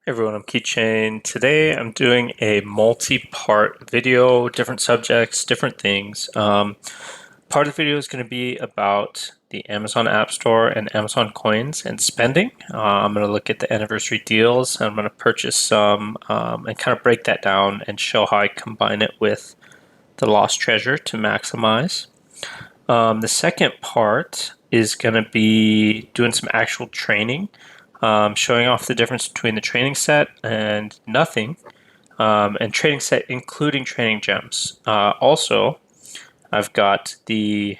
Hey everyone, I'm Keychain. Today I'm doing a multi-part video, different subjects, different things. Part of the video is going to be about the Amazon App Store and Amazon coins and spending. I'm going to look at the anniversary deals. I'm going to purchase some and kind of break that down and show how I combine it with the lost treasure to maximize. The second part is going to be doing some actual training, showing off the difference between the training set and nothing, and training set including training gems. Also, I've got the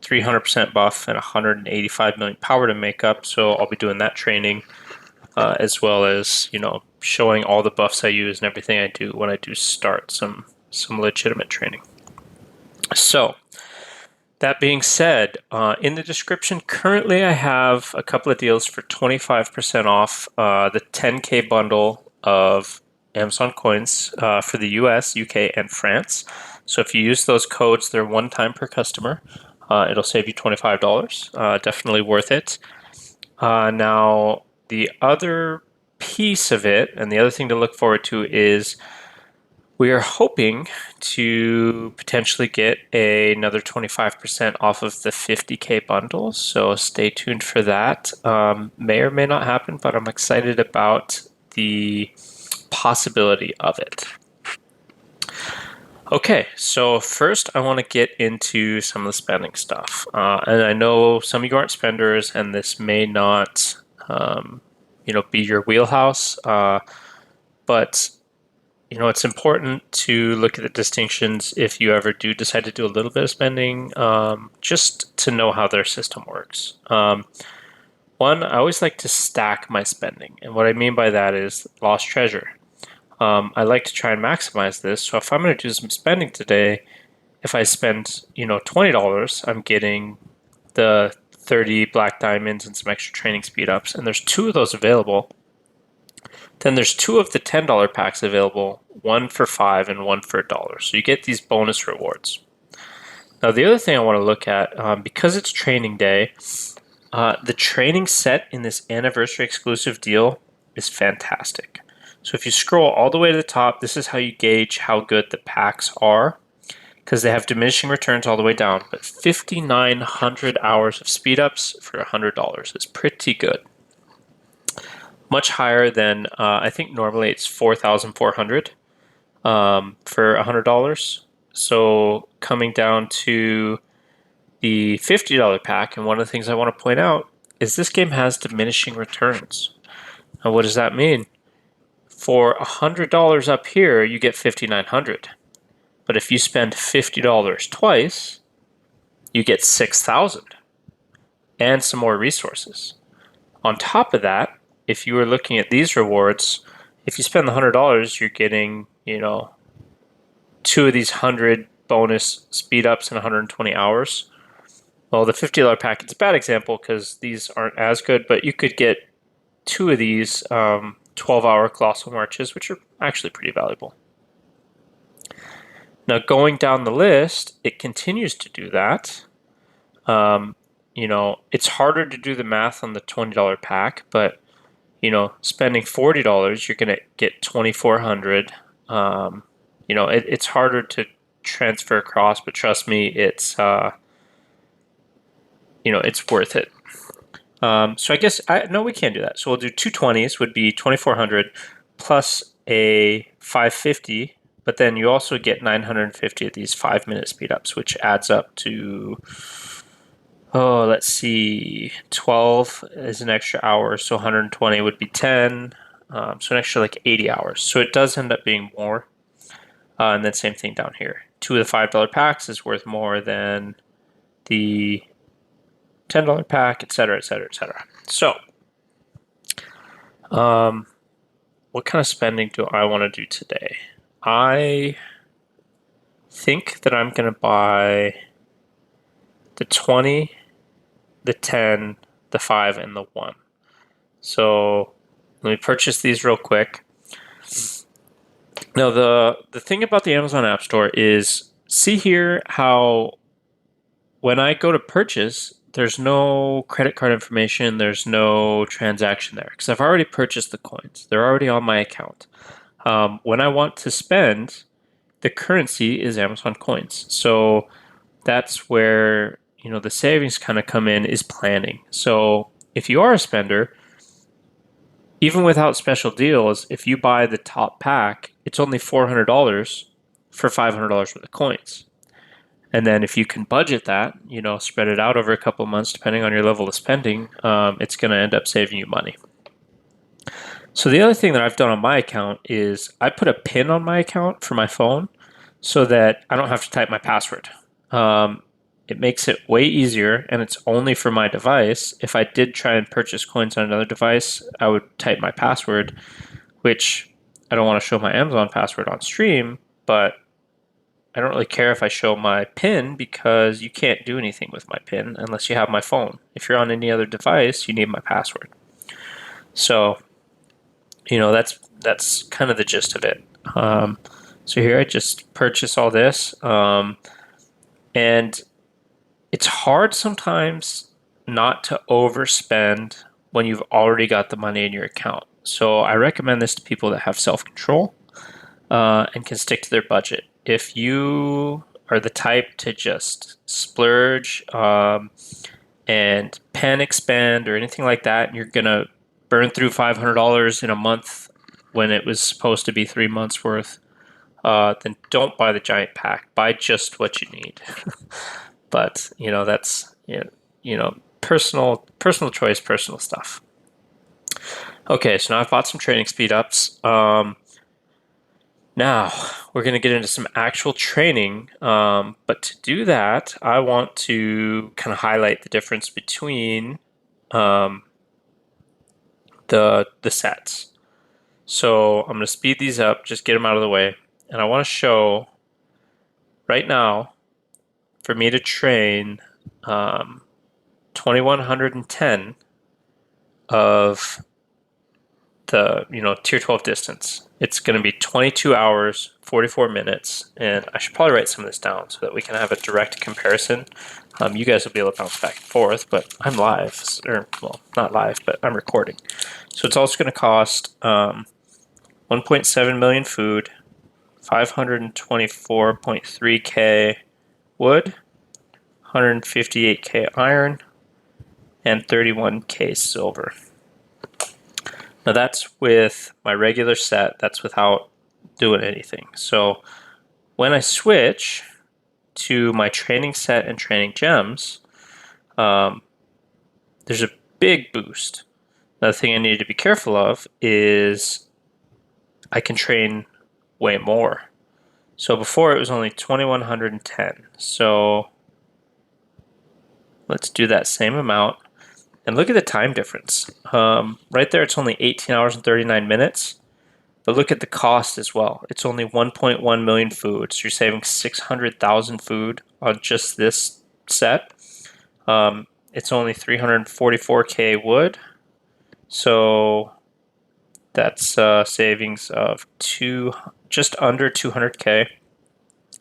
300% buff and 185 million power to make up, so I'll be doing that training as well as showing all the buffs I use and everything I do when I do start some legitimate training. So. That being said, in the description, currently I have a couple of deals for 25% off the 10K bundle of Amazon coins for the US, UK, and France. So if you use those codes, they're one time per customer. It'll save you $25. Definitely worth it. Now, the other piece of it, and the other thing to look forward to is we are hoping to potentially get another 25% off of the 50K bundle, so stay tuned for that. May or may not happen, but I'm excited about the possibility of it. Okay, so first I want to get into some of the spending stuff. And I know some of you aren't spenders, and this may not, be your wheelhouse, but it's important to look at the distinctions if you ever do decide to do a little bit of spending, just to know how their system works. One, I always like to stack my spending. And what I mean by that is lost treasure. I like to try and maximize this. So if I'm going to do some spending today, if I spend, $20, I'm getting the 30 black diamonds and some extra training speed ups. And there's two of those available. Then there's two of the $10 packs available, one for $5 and one for $1. So you get these bonus rewards. Now the other thing I want to look at, because it's training day, the training set in this anniversary exclusive deal is fantastic. So if you scroll all the way to the top, this is how you gauge how good the packs are, because they have diminishing returns all the way down. But 5,900 hours of speed ups for $100 is pretty good. Much higher than I think normally it's 4,400 for $100. So coming down to the $50 pack, and one of the things I want to point out is this game has diminishing returns. Now, what does that mean? For $100 up here, you get 5,900. But if you spend $50 twice, you get 6,000 and some more resources. On top of that, if you were looking at these rewards, if you spend the $100, you're getting, two of these 100 bonus speed ups in 120 hours. Well, the $50 pack, it's a bad example because these aren't as good, but you could get two of these 12-hour colossal marches, which are actually pretty valuable. Now, going down the list, it continues to do that. It's harder to do the math on the $20 pack, but spending $40, you're going to get 2,400. It's harder to transfer across, but trust me, it's worth it. So I guess no, we can't do that. So we'll do 220s would be 2,400 plus a 550, but then you also get 950 of these 5-minute speed ups, which adds up to let's see, 12 is an extra hour, so 120 would be 10, so an extra like 80 hours. So it does end up being more. And then same thing down here. Two of the $5 packs is worth more than the $10 pack, etc., etc., etc. So, what kind of spending do I want to do today? I think that I'm going to buy the 20, the 10, the 5, and the 1. So let me purchase these real quick. Now, the thing about the Amazon App Store is, see here how when I go to purchase, there's no credit card information, there's no transaction there because I've already purchased the coins. They're already on my account. When I want to spend, the currency is Amazon coins. So that's where, the savings kind of come in, is planning. So if you are a spender, even without special deals, if you buy the top pack, it's only $400 for $500 worth of coins. And then if you can budget that, spread it out over a couple of months, depending on your level of spending, it's going to end up saving you money. So the other thing that I've done on my account is I put a PIN on my account for my phone so that I don't have to type my password. It makes it way easier, and it's only for my device. If I did try and purchase coins on another device, I would type my password, which I don't want to show my Amazon password on stream, but I don't really care if I show my PIN because you can't do anything with my PIN unless you have my phone. If you're on any other device, you need my password. So, that's kind of the gist of it. So here I just purchase all this, and it's hard sometimes not to overspend when you've already got the money in your account. So I recommend this to people that have self-control and can stick to their budget. If you are the type to just splurge and panic spend or anything like that, and you're going to burn through $500 in a month when it was supposed to be 3 months worth, then don't buy the giant pack. Buy just what you need. But that's personal choice, personal stuff. Okay, so now I've bought some training speed ups. Now we're going to get into some actual training, but to do that, I want to kind of highlight the difference between the sets. So I'm going to speed these up, just get them out of the way, and I want to show right now, for me to train 2110 of the tier 12 distance. It's going to be 22 hours, 44 minutes, and I should probably write some of this down so that we can have a direct comparison. You guys will be able to bounce back and forth, but I'm live, or well, not live, but I'm recording. So it's also going to cost 1.7 million food, 524.3K wood, 158K iron, and 31K silver. Now that's with my regular set, that's without doing anything. So when I switch to my training set and training gems, there's a big boost. Another thing I need to be careful of is I can train way more. So before it was only 2110. So let's do that same amount. And look at the time difference. Right there, it's only 18 hours and 39 minutes. But look at the cost as well. It's only 1.1 million food. So you're saving 600,000 food on just this set. It's only 344K wood. So that's savings of just under 200K.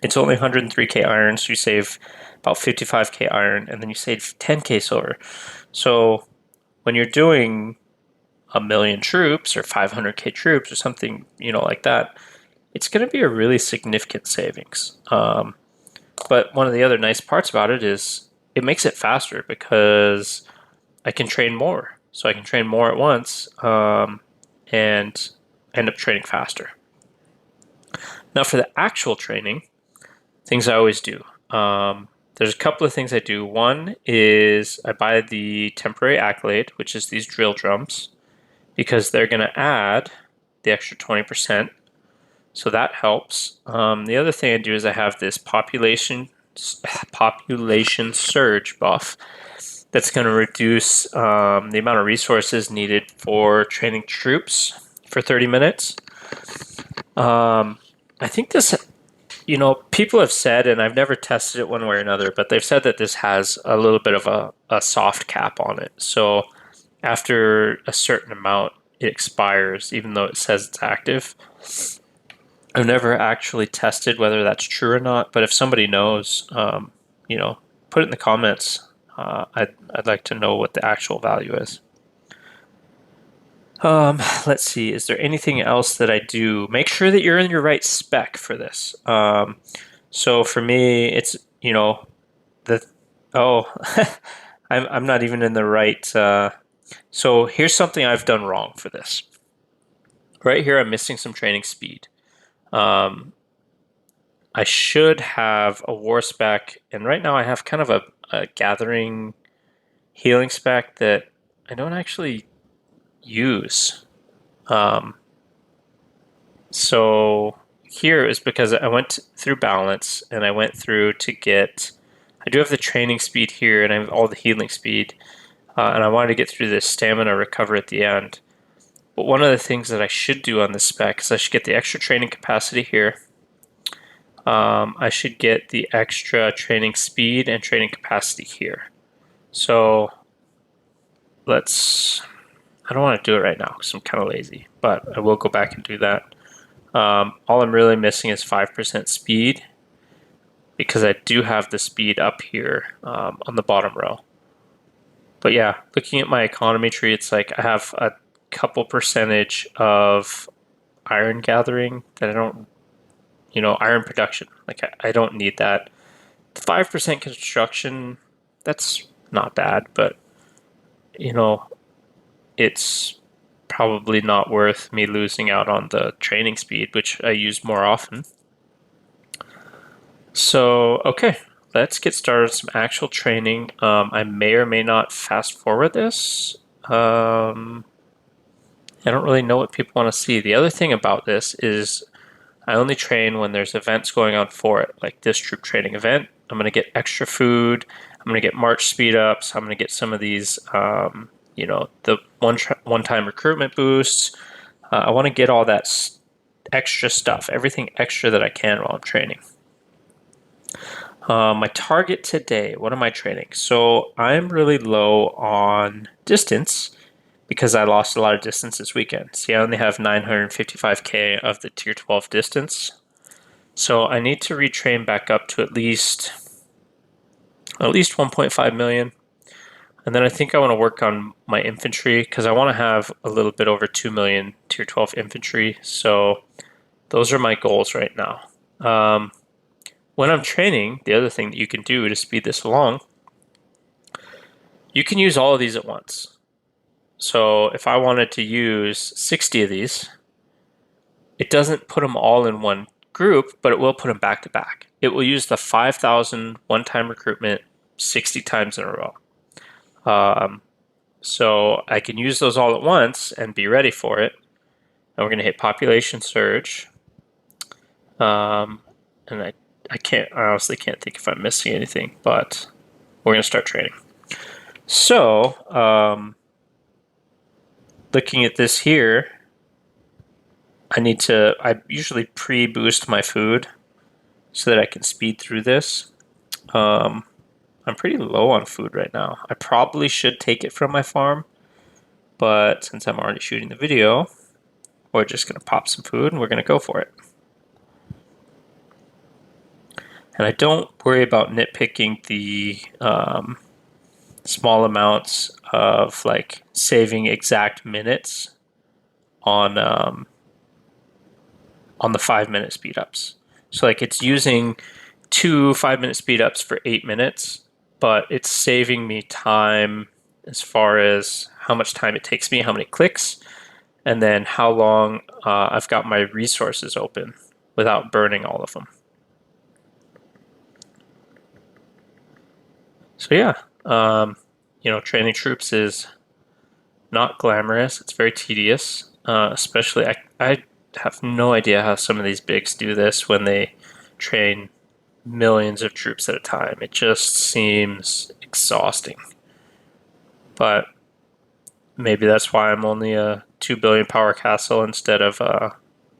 It's only 103K iron, so you save about 55K iron, and then you save 10K silver. So when you're doing 1,000,000 troops or 500K troops or something, like that, it's going to be a really significant savings. But one of the other nice parts about it is it makes it faster because I can train more. So I can train more at once and end up training faster. Now for the actual training, things I always do. There's a couple of things I do. One is I buy the temporary accolade, which is these drill drums, because they're going to add the extra 20%. So that helps. The other thing I do is I have this population surge buff that's going to reduce the amount of resources needed for training troops for 30 minutes. I think this, people have said, and I've never tested it one way or another, but they've said that this has a little bit of a soft cap on it. So after a certain amount, it expires, even though it says it's active. I've never actually tested whether that's true or not, but if somebody knows, put it in the comments. I'd like to know what the actual value is. Let's see. Is there anything else that I do? Make sure that you're in your right spec for this. So for me, it's the oh, I'm not even in the right. So here's something I've done wrong for this. Right here, I'm missing some training speed. Um, I should have a war spec, and right now I have kind of a gathering healing spec that I don't actually use. Um, so here is because I went through balance and I went through to get, I do have the training speed here and I have all the healing speed, and I wanted to get through this stamina recover at the end. But one of the things that I should do on this spec is I should get the extra training capacity here. I should get the extra training speed and training capacity here. So I don't want to do it right now because I'm kind of lazy, but I will go back and do that. All I'm really missing is 5% speed because I do have the speed up here on the bottom row. But yeah, looking at my economy tree, it's like I have a couple percentage of iron gathering that I don't, iron production. Like I don't need that. The 5% construction, that's not bad, but it's probably not worth me losing out on the training speed, which I use more often. So, okay, let's get started with some actual training. I may or may not fast forward this. I don't really know what people want to see. The other thing about this is I only train when there's events going on for it, like this troop training event. I'm going to get extra food. I'm going to get march speed ups. I'm going to get some of these, the one-time recruitment boosts. I want to get all that extra stuff, everything extra that I can while I'm training. My target today, what am I training? So I'm really low on distance because I lost a lot of distance this weekend. See, I only have 955K of the tier 12 distance. So I need to retrain back up to at least 1.5 million. And then I think I want to work on my infantry because I want to have a little bit over 2 million tier 12 infantry. So those are my goals right now. When I'm training, the other thing that you can do to speed this along, you can use all of these at once. So if I wanted to use 60 of these, it doesn't put them all in one group, but it will put them back to back. It will use the 5,000 one-time recruitment 60 times in a row. So I can use those all at once and be ready for it. And we're going to hit population surge. And I honestly can't think if I'm missing anything, but we're going to start training. So, looking at this here, I usually pre-boost my food so that I can speed through this. I'm pretty low on food right now. I probably should take it from my farm, but since I'm already shooting the video, we're just going to pop some food and we're going to go for it. And I don't worry about nitpicking the small amounts of like saving exact minutes on the 5-minute speed ups. So like it's using 2 5-minute speed ups for 8 minutes, but it's saving me time as far as how much time it takes me, how many clicks, and then how long I've got my resources open without burning all of them. So yeah, training troops is not glamorous. It's very tedious, especially I have no idea how some of these bigs do this when they train millions of troops at a time. It just seems exhausting. But maybe that's why I'm only a 2 billion power castle instead of a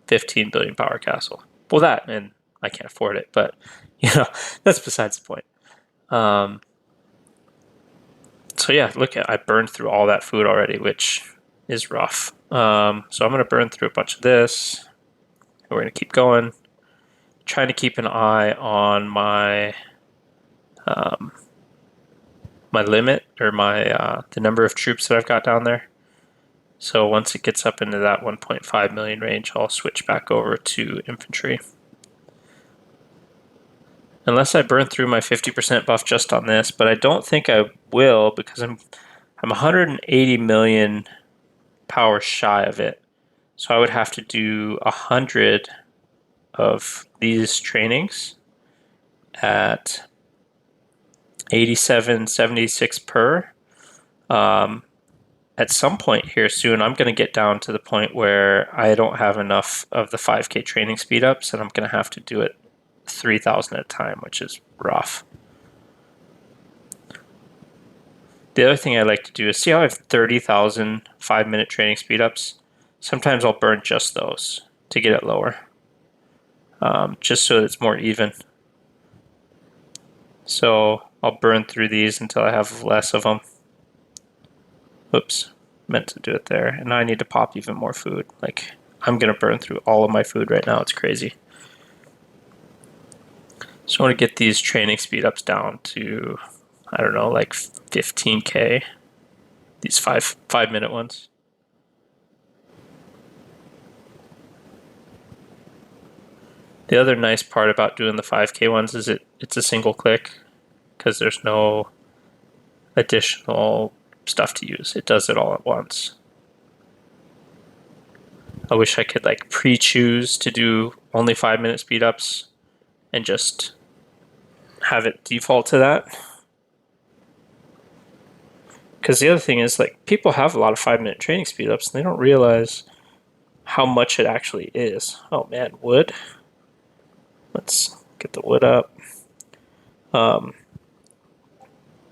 15 billion power castle. Well, that, and I can't afford it, but that's besides the point. So yeah, I burned through all that food already, which is rough. So I'm going to burn through a bunch of this. And we're going to keep going. Trying to keep an eye on my my limit, or my the number of troops that I've got down there. So once it gets up into that 1.5 million range, I'll switch back over to infantry. Unless I burn through my 50% buff just on this, but I don't think I will, because I'm 180 million power shy of it. So I would have to do 100 of these trainings at 87.76 per. At some point here soon, I'm going to get down to the point where I don't have enough of the 5K training speed ups, and I'm going to have to do it 3,000 at a time, which is rough. The other thing I like to do is, see how I have 30,000 5-minute training speed ups? Sometimes I'll burn just those to get it lower, just so it's more even. So I'll burn through these until I have less of them. Oops, meant to do it there. And now I need to pop even more food. Like, I'm going to burn through all of my food right now. It's crazy. So I want to get these training speed ups down to, I don't know, like 15K. These 5-minute ones. The other nice part about doing the 5K ones is it's a single click, because there's no additional stuff to use. It does it all at once. I wish I could like pre-choose to do only 5-minute speed ups and just have it default to that. Because the other thing is, like, people have a lot of 5-minute training speed ups and they don't realize how much it actually is. Oh man, wood. Let's get the wood up.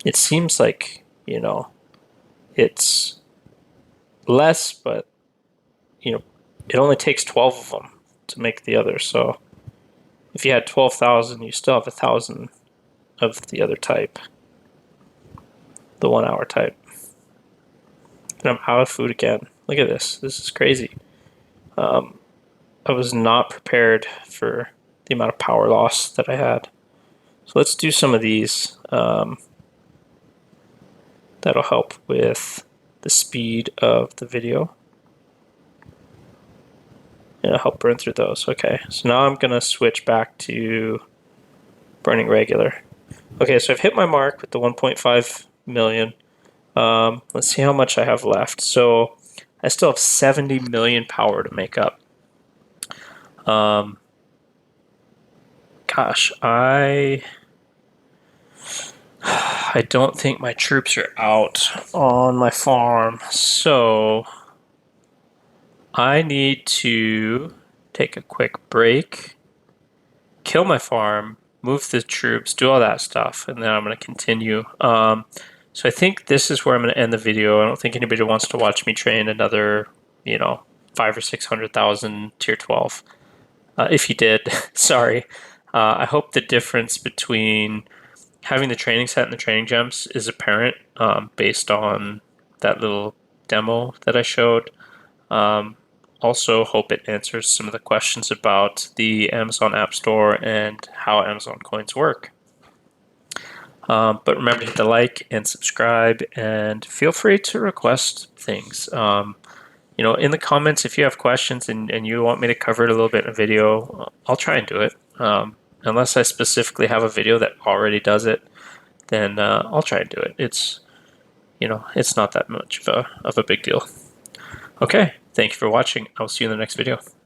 It seems like, you know, it's less, but, you know, it only takes 12 of them to make the other. So if you had 12,000, you still have 1,000 of the other type, the 1 hour type. And I'm out of food again. Look at this. This is crazy. I was not prepared for the amount of power loss that I had. So let's do some of these. That'll help with the speed of the video. And it'll help burn through those. Okay, so now I'm going to switch back to burning regular. Okay, so I've hit my mark with the 1.5 million. Let's see how much I have left. So I still have 70 million power to make up. Gosh, I don't think my troops are out on my farm, so I need to take a quick break, kill my farm, move the troops, do all that stuff, and then I'm going to continue. So I think this is where I'm going to end the video. I don't think anybody wants to watch me train another, 5 or 600,000 tier 12. If you did, sorry. I hope the difference between having the training set and the training gems is apparent based on that little demo that I showed. Also hope it answers some of the questions about the Amazon App Store and how Amazon coins work. But remember to hit the like and subscribe, and feel free to request things. In the comments, if you have questions and you want me to cover it a little bit in a video, I'll try and do it. Unless I specifically have a video that already does it, then I'll try and do it. It's not that much of a big deal. Okay, thank you for watching. I'll see you in the next video.